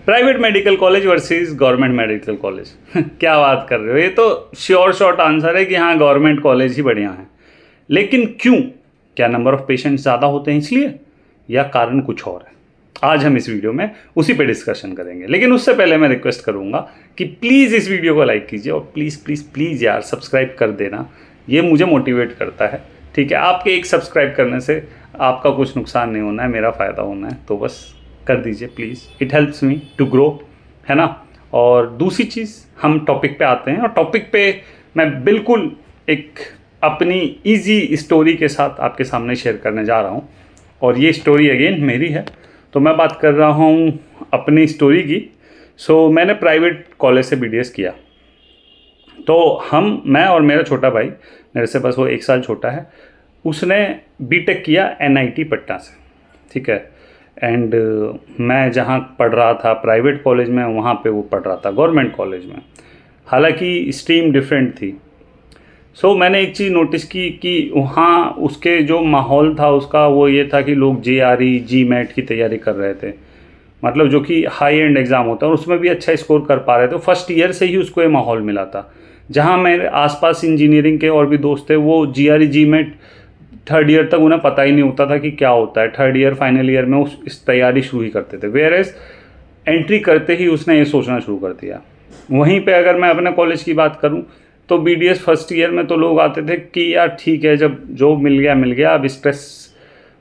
Private medical college versus government medical college क्या बात कर रहे हो, ये तो श्योर शॉर्ट आंसर है कि हाँ गवर्नमेंट कॉलेज ही बढ़िया है। लेकिन क्यों? क्या नंबर ऑफ पेशेंट्स ज़्यादा होते हैं इसलिए, या कारण कुछ और है? आज हम इस वीडियो में उसी पे डिस्कशन करेंगे। लेकिन उससे पहले मैं रिक्वेस्ट करूँगा कि प्लीज़ इस वीडियो को लाइक कीजिए और प्लीज़ प्लीज़ प्लीज़ यार सब्सक्राइब कर देना, ये मुझे मोटिवेट करता है। ठीक है, आपके एक सब्सक्राइब करने से आपका कुछ नुकसान नहीं होना है, मेरा फ़ायदा होना है, तो बस कर दीजिए please, it helps me to grow, है ना। और दूसरी चीज़, हम टॉपिक पे आते हैं और टॉपिक पे मैं बिल्कुल एक अपनी इजी स्टोरी के साथ आपके सामने शेयर करने जा रहा हूँ। और ये स्टोरी अगेन मेरी है, तो मैं बात कर रहा हूँ अपनी स्टोरी की। मैंने प्राइवेट कॉलेज से BDS किया। तो मैं और मेरा छोटा भाई, मेरे से बस वो 1 साल छोटा है, उसने BTech किया NIT पटना से। ठीक है, एंड मैं जहाँ पढ़ रहा था प्राइवेट कॉलेज में, वहाँ पे वो पढ़ रहा था गवर्नमेंट कॉलेज में। हालांकि स्ट्रीम डिफरेंट थी। मैंने एक चीज़ नोटिस की कि वहाँ उसके जो माहौल था उसका वो ये था कि लोग JRE GMAT की तैयारी कर रहे थे, मतलब जो कि हाई एंड एग्ज़ाम होता है, और उसमें भी अच्छा स्कोर कर पा रहे थे। फर्स्ट ईयर से ही उसको ये माहौल मिला था। जहाँ मेरे आसपास इंजीनियरिंग के और भी दोस्त थे, वो GRE GMAT थर्ड ईयर तक उन्हें पता ही नहीं होता था कि क्या होता है। थर्ड ईयर फाइनल ईयर में इस तैयारी शुरू ही करते थे, वेयर एज एंट्री करते ही उसने ये सोचना शुरू कर दिया। वहीं पे अगर मैं अपने कॉलेज की बात करूं तो BDS फर्स्ट ईयर में तो लोग आते थे कि यार ठीक है, जब जो मिल गया, अब स्ट्रेस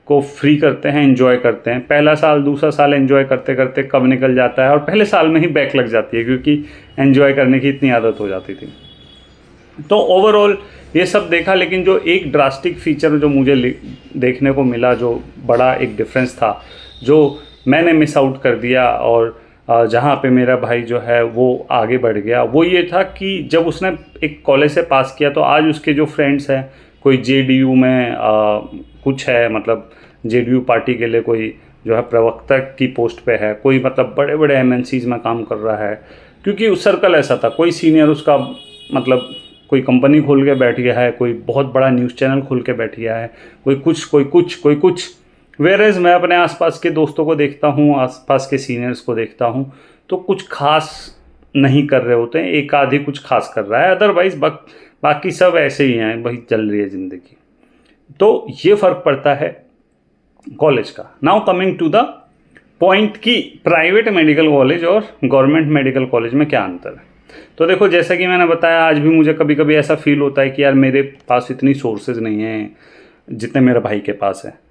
को फ्री करते हैं, एंजॉय करते हैं। पहला साल दूसरा साल एंजॉय करते करते कब निकल जाता है, और पहले साल में ही बैक लग जाती है क्योंकि एंजॉय करने की इतनी आदत हो जाती थी। तो ओवरऑल ये सब देखा, लेकिन जो एक ड्रास्टिक फीचर जो मुझे देखने को मिला, जो बड़ा एक डिफरेंस था जो मैंने मिस आउट कर दिया, और जहाँ पे मेरा भाई जो है वो आगे बढ़ गया, वो ये था कि जब उसने एक कॉलेज से पास किया तो आज उसके जो फ्रेंड्स हैं, कोई JDU में कुछ है, मतलब JDU पार्टी के लिए कोई जो है प्रवक्ता की पोस्ट पे है, कोई मतलब बड़े बड़े MNCs में काम कर रहा है, क्योंकि उस सर्कल ऐसा था। कोई सीनियर उसका मतलब कोई कंपनी खोल के बैठ गया है, कोई बहुत बड़ा न्यूज़ चैनल खोल के बैठ गया है, कोई कुछ। वेयरएज मैं अपने आसपास के दोस्तों को देखता हूँ, आसपास के सीनियर्स को देखता हूँ, तो कुछ खास नहीं कर रहे होते हैं, एक आधी कुछ खास कर रहा है, अदरवाइज बाकी सब ऐसे ही हैं, वही चल रही है ज़िंदगी। तो ये फ़र्क पड़ता है कॉलेज का। Now coming to the point कि प्राइवेट मेडिकल कॉलेज और गवर्नमेंट मेडिकल कॉलेज में क्या अंतर है। तो देखो, जैसा कि मैंने बताया, आज भी मुझे कभी कभी ऐसा फील होता है कि यार मेरे पास इतनी सोर्सेज नहीं हैं जितने मेरे भाई के पास है।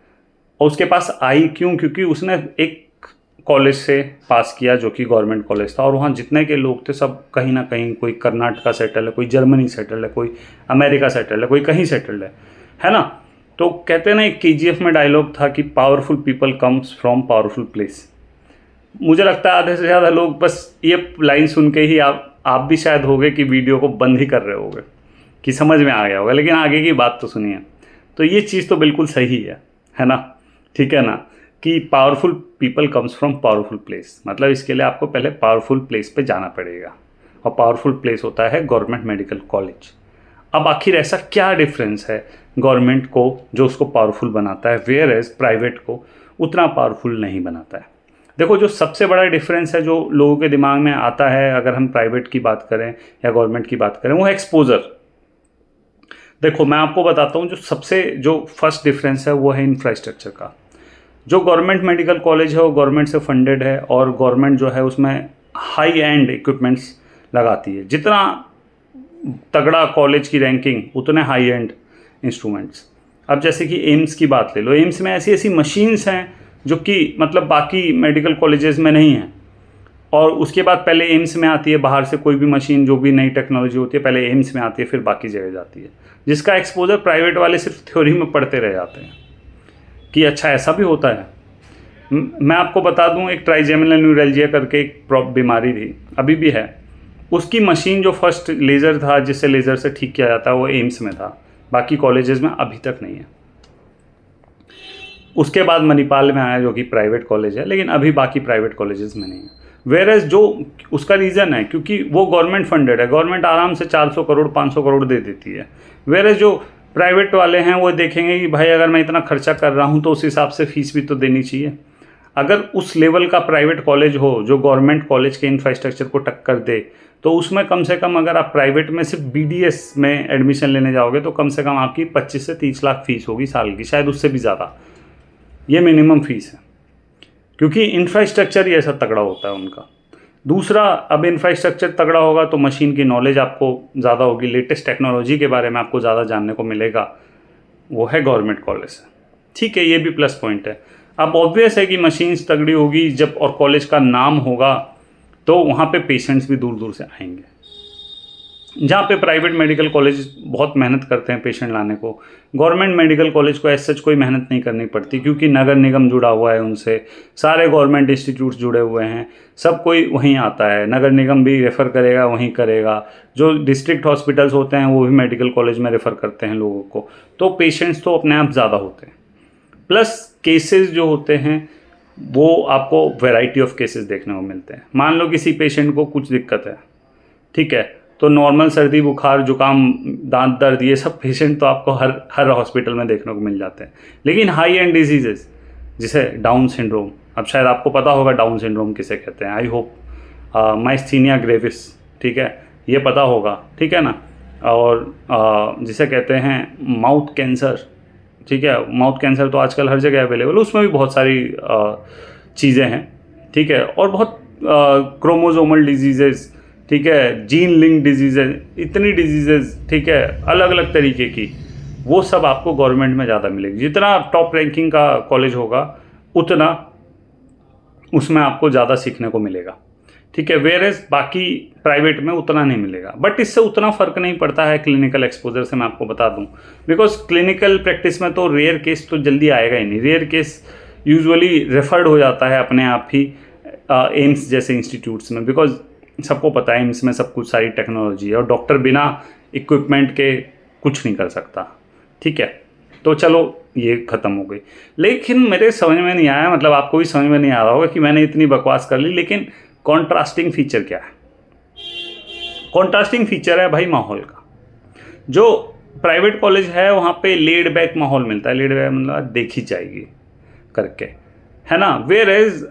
और उसके पास आई क्यों? क्योंकि उसने एक कॉलेज से पास किया जो कि गवर्नमेंट कॉलेज था, और वहाँ जितने के लोग थे सब कहीं ना कहीं, कोई कर्नाटका सेटल है, कोई जर्मनी सेटल है, कोई अमेरिका सेटल है, कोई कहीं सेटल है ना। तो कहते हैं ना, एक KGF में डायलॉग था कि powerful people comes from powerful place. मुझे लगता है आधे से ज़्यादा लोग बस ये लाइन सुन के ही आप भी शायद होगे कि वीडियो को बंद ही कर रहे होगे, कि समझ में आ गया होगा, लेकिन आगे की बात तो सुनिए। तो ये चीज़ तो बिल्कुल सही है ना, ठीक है ना, कि powerful people comes from powerful place. मतलब इसके लिए आपको पहले पावरफुल प्लेस पे जाना पड़ेगा, और पावरफुल प्लेस होता है गवर्नमेंट मेडिकल कॉलेज। अब आखिर ऐसा क्या डिफरेंस है गवर्नमेंट को जो उसको पावरफुल बनाता है, वेयर एज प्राइवेट को उतना पावरफुल नहीं बनाता है? देखो, जो सबसे बड़ा डिफरेंस है जो लोगों के दिमाग में आता है अगर हम प्राइवेट की बात करें या गवर्नमेंट की बात करें, वो है एक्सपोजर। देखो, मैं आपको बताता हूँ, जो फर्स्ट डिफरेंस है वो है इंफ्रास्ट्रक्चर का। जो गवर्नमेंट मेडिकल कॉलेज है वो गवर्नमेंट से फंडेड है, और गवर्नमेंट जो है उसमें हाई एंड इक्विपमेंट्स लगाती है। जितना तगड़ा कॉलेज की रैंकिंग, उतने हाई एंड इंस्ट्रूमेंट्स। अब जैसे कि एम्स की बात ले लो, एम्स में ऐसी ऐसी मशीन्स हैं जो कि मतलब बाकी मेडिकल कॉलेजेस में नहीं है। और उसके बाद पहले एम्स में आती है, बाहर से कोई भी मशीन, जो भी नई टेक्नोलॉजी होती है पहले एम्स में आती है, फिर बाकी जगह जाती है, जिसका एक्सपोजर प्राइवेट वाले सिर्फ थ्योरी में पढ़ते रह जाते हैं कि अच्छा ऐसा भी होता है। मैं आपको बता दूं, एक ट्राइजेमिनल न्यूरैल्जिया करके एक बीमारी थी, अभी भी है। उसकी मशीन जो फर्स्ट लेज़र था, जिससे लेज़र से ठीक किया जाता है, वो एम्स में था, बाकी कॉलेजेस में अभी तक नहीं है। उसके बाद मणिपाल में आया जो कि प्राइवेट कॉलेज है, लेकिन अभी बाकी प्राइवेट कॉलेजेस में नहीं है। वेयरएज जो उसका रीज़न है क्योंकि वो गवर्नमेंट फंडेड है, गवर्नमेंट आराम से 400 करोड़ 500 करोड़ दे देती है। वेयरएज जो प्राइवेट वाले हैं वो देखेंगे कि भाई अगर मैं इतना खर्चा कर रहा हूँ तो उस हिसाब से फीस भी तो देनी चाहिए। अगर उस लेवल का प्राइवेट कॉलेज हो जो गवर्नमेंट कॉलेज के इंफ्रास्ट्रक्चर को टक्कर दे, तो उसमें कम से कम अगर आप प्राइवेट में सिर्फ बीडीएस में एडमिशन लेने जाओगे तो कम से कम आपकी 25 से 30 लाख फीस होगी साल की, शायद उससे भी ज़्यादा। ये मिनिमम फीस है, क्योंकि इंफ्रास्ट्रक्चर ही ऐसा तगड़ा होता है उनका। दूसरा, अब इंफ्रास्ट्रक्चर तगड़ा होगा तो मशीन की नॉलेज आपको ज़्यादा होगी, लेटेस्ट टेक्नोलॉजी के बारे में आपको ज़्यादा जानने को मिलेगा, वो है गवर्नमेंट कॉलेज से। ठीक है, ये भी प्लस पॉइंट है। अब ऑब्वियस है कि मशीन्स तगड़ी होगी जब और कॉलेज का नाम होगा तो वहाँ पे पेशेंट्स भी दूर दूर से आएंगे। जहाँ पे प्राइवेट मेडिकल कॉलेज बहुत मेहनत करते हैं पेशेंट लाने को, गवर्नमेंट मेडिकल कॉलेज को ऐसा कोई मेहनत नहीं करनी पड़ती, क्योंकि नगर निगम जुड़ा हुआ है उनसे, सारे गवर्नमेंट इंस्टीट्यूट्स जुड़े हुए हैं, सब कोई वहीं आता है, नगर निगम भी रेफ़र करेगा वहीं करेगा, जो डिस्ट्रिक्ट हॉस्पिटल्स होते हैं वो भी मेडिकल कॉलेज में रेफ़र करते हैं लोगों को, तो पेशेंट्स तो अपने आप ज़्यादा होते हैं। प्लस केसेस जो होते हैं वो आपको वैरायटी ऑफ केसेस देखने को मिलते हैं। मान लो किसी पेशेंट को कुछ दिक्कत है, ठीक है, तो नॉर्मल सर्दी बुखार जुकाम दांत दर्द ये सब पेशेंट तो आपको हर हॉस्पिटल में देखने को मिल जाते हैं। लेकिन हाई एंड डिजीजेस जैसे डाउन सिंड्रोम, अब शायद आपको पता होगा डाउन सिंड्रोम किसे कहते हैं, आई होप माइस्थीनिया ग्रेविस, ठीक है, ये पता होगा, ठीक है ना। और जिसे कहते हैं माउथ कैंसर, ठीक है, माउथ कैंसर तो आजकल हर जगह अवेलेबल है, उसमें भी बहुत सारी चीज़ें हैं, ठीक है, और बहुत क्रोमोजोमल डिजीजेस, ठीक है, जीन लिंक डिजीजेज, इतनी डिजीजेज, ठीक है, अलग अलग तरीके की, वो सब आपको गवर्नमेंट में ज़्यादा मिलेगी। जितना टॉप रैंकिंग का कॉलेज होगा उतना उसमें आपको ज़्यादा सीखने को मिलेगा, ठीक है, वेयरएज बाकी प्राइवेट में उतना नहीं मिलेगा। बट इससे उतना फ़र्क नहीं पड़ता है क्लिनिकल एक्सपोजर से, मैं आपको बता दूं, बिकॉज क्लिनिकल प्रैक्टिस में तो रेयर केस तो जल्दी आएगा ही नहीं, रेयर केस यूजुअली रेफर्ड हो जाता है अपने आप ही एम्स जैसे इंस्टीट्यूट्स में, बिकॉज सबको पता है एम्स में सब कुछ सारी टेक्नोलॉजी है और डॉक्टर बिना इक्विपमेंट के कुछ नहीं कर सकता, ठीक है। तो चलो ये ख़त्म हो गई, लेकिन मेरे समझ में नहीं आया, मतलब आपको भी समझ में नहीं आ रहा होगा कि मैंने इतनी बकवास कर ली, लेकिन कॉन्ट्रास्टिंग फीचर क्या है? कॉन्ट्रास्टिंग फीचर है भाई माहौल का। जो प्राइवेट कॉलेज है वहाँ पे लेड बैक माहौल मिलता है, लेड बैक मतलब देखी जाएगी करके, है ना। वेयर एज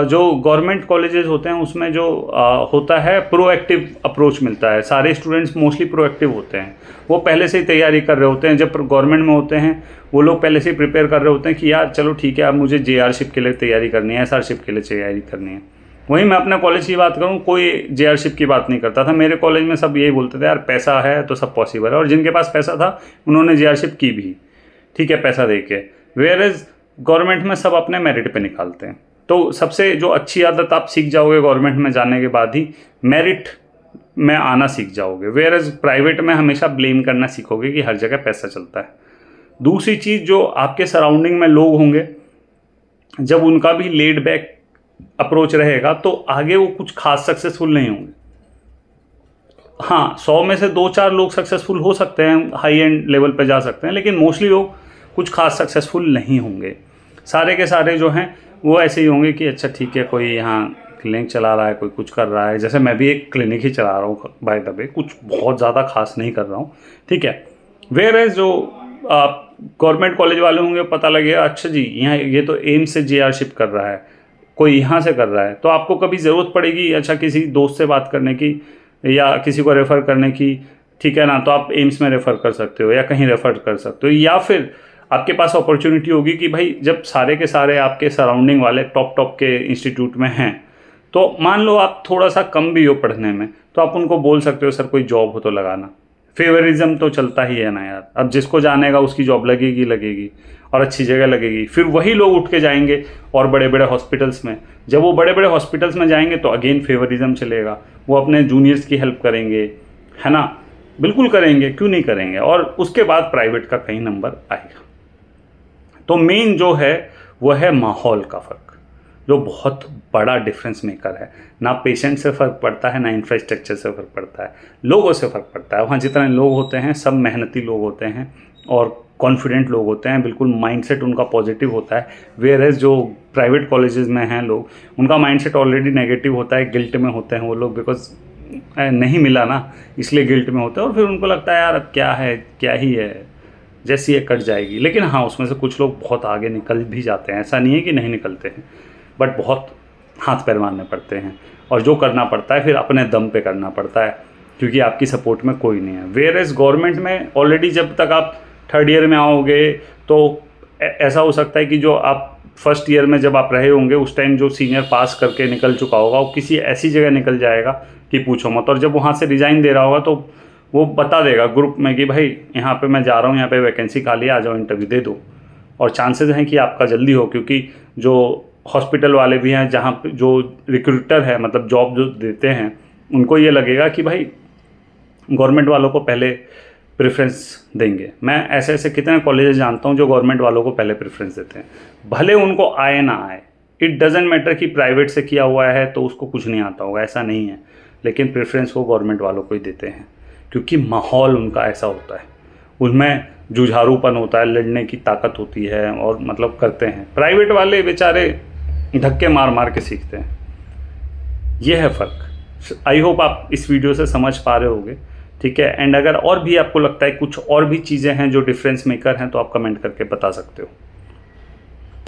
जो गवर्नमेंट कॉलेजेस होते हैं उसमें जो होता है प्रोएक्टिव अप्रोच मिलता है, सारे स्टूडेंट्स मोस्टली प्रोएक्टिव होते हैं, वो पहले से ही तैयारी कर रहे होते हैं। जब गवर्नमेंट में होते हैं वो लोग पहले से ही प्रिपेयर कर रहे होते हैं कि यार चलो ठीक है, अब मुझे जेआरशिप के लिए तैयारी करनी है, एसआरशिप के लिए तैयारी करनी है। वहीं मैं अपने कॉलेज की बात करूँ, कोई जेआरशिप की बात नहीं करता था। मेरे कॉलेज में सब यही बोलते थे यार पैसा है तो सब पॉसिबल है, और जिनके पास पैसा था उन्होंने जेआरशिप की भी, ठीक है, पैसा दे के। वेयर एज गवर्नमेंट में सब अपने मेरिट पे निकालते हैं। तो सबसे जो अच्छी आदत आप सीख जाओगे गवर्नमेंट में जाने के बाद ही, मेरिट में आना सीख जाओगे। वेयर एज प्राइवेट में हमेशा ब्लेम करना सीखोगे कि हर जगह पैसा चलता है। दूसरी चीज़, जो आपके सराउंडिंग में लोग होंगे जब उनका भी लेड बैक अप्रोच रहेगा तो आगे वो कुछ खास सक्सेसफुल नहीं होंगे। हाँ, 100 में से 2-4 लोग सक्सेसफुल हो सकते हैं, हाई एंड लेवल पे जा सकते हैं, लेकिन मोस्टली लोग कुछ खास सक्सेसफुल नहीं होंगे। सारे के सारे जो हैं वो ऐसे ही होंगे कि अच्छा ठीक है, कोई यहाँ क्लिनिक चला रहा है, कोई कुछ कर रहा है। जैसे मैं भी एक क्लिनिक ही चला रहा हूँ बाय द वे, कुछ बहुत ज़्यादा खास नहीं कर रहा हूँ, ठीक है। वेयर एज जो गवर्नमेंट कॉलेज वाले होंगे पता लगेगा अच्छा जी यहाँ ये तो एम्स से जेआरशिप कर रहा है, कोई यहाँ से कर रहा है, तो आपको कभी ज़रूरत पड़ेगी अच्छा किसी दोस्त से बात करने की या किसी को रेफ़र करने की, ठीक है ना, तो आप एम्स में रेफ़र कर सकते हो या कहीं रेफ़र कर सकते हो। या फिर आपके पास अपॉर्चुनिटी होगी कि भाई जब सारे के सारे आपके सराउंडिंग वाले टॉप के इंस्टीट्यूट में हैं, तो मान लो आप थोड़ा सा कम भी हो पढ़ने में, तो आप उनको बोल सकते हो सर कोई जॉब हो तो लगाना। फेवरिज्म तो चलता ही है ना यार, अब जिसको जानेगा उसकी जॉब लगेगी और अच्छी जगह लगेगी। फिर वही लोग उठ के जाएंगे और बड़े बड़े हॉस्पिटल्स में, जब वो बड़े बड़े हॉस्पिटल्स में जाएंगे तो अगेन फेवरिज्म चलेगा, वो अपने जूनियर्स की हेल्प करेंगे, है ना, बिल्कुल करेंगे, क्यों नहीं करेंगे। और उसके बाद प्राइवेट का कहीं नंबर आएगा। तो मेन जो है वो है माहौल का फ़र्क, जो बहुत बड़ा डिफरेंस मेकर है। ना पेशेंट से फ़र्क पड़ता है, ना इंफ्रास्ट्रक्चर से फ़र्क पड़ता है, लोगों से फ़र्क पड़ता है। वहाँ जितने लोग होते हैं सब मेहनती लोग होते हैं और कॉन्फिडेंट लोग होते हैं, बिल्कुल माइंडसेट उनका पॉजिटिव होता है। वेयर एज जो प्राइवेट कॉलेजेस में हैं लोग, उनका माइंडसेट ऑलरेडी नेगेटिव होता है, गिल्ट में होते हैं वो लोग, बिकॉज नहीं मिला ना, इसलिए गिल्ट में होते हैं। और फिर उनको लगता है यार अब क्या है, क्या ही है, जैसी ये कट जाएगी। लेकिन हाँ, उसमें से कुछ लोग बहुत आगे निकल भी जाते हैं, ऐसा नहीं है कि नहीं निकलते हैं, बट बहुत हाथ पैर मारने पड़ते हैं और जो करना पड़ता है फिर अपने दम पे करना पड़ता है, क्योंकि आपकी सपोर्ट में कोई नहीं है। वेयर एज गवर्नमेंट में ऑलरेडी जब तक आप 3rd ईयर में आओगे तो ऐसा हो सकता है कि जो आप 1st ईयर में जब आप रहे होंगे उस टाइम जो सीनियर पास करके निकल चुका होगा वो किसी ऐसी जगह निकल जाएगा कि पूछो मत, और जब वहाँ से रिज़ाइन दे रहा होगा तो वो बता देगा ग्रुप में कि भाई यहाँ पे मैं जा रहा हूँ, यहाँ पे वैकेंसी खाली है, आ जाओ इंटरव्यू दे दो। और चांसेस हैं कि आपका जल्दी हो, क्योंकि जो हॉस्पिटल वाले भी हैं जहाँ पे जो रिक्रूटर है, मतलब जॉब जो देते हैं, उनको ये लगेगा कि भाई गवर्नमेंट वालों को पहले प्रेफरेंस देंगे। मैं ऐसे ऐसे कितने कॉलेजेस जानता हूँ जो गवर्नमेंट वालों को पहले प्रेफरेंस देते हैं, भले उनको आए ना आए। इट डजेंट मैटर कि प्राइवेट से किया हुआ है तो उसको कुछ नहीं आता होगा, ऐसा नहीं है, लेकिन प्रेफरेंस वो गवर्नमेंट वालों को ही देते हैं, क्योंकि माहौल उनका ऐसा होता है, उनमें जुझारूपन होता है, लड़ने की ताकत होती है और मतलब करते हैं। प्राइवेट वाले बेचारे धक्के मार मार के सीखते हैं। ये है फ़र्क। आई होप आप इस वीडियो से समझ पा रहे होगे, ठीक है। एंड अगर और भी आपको लगता है कुछ और भी चीज़ें हैं जो डिफरेंस मेकर हैं तो आप कमेंट करके बता सकते हो।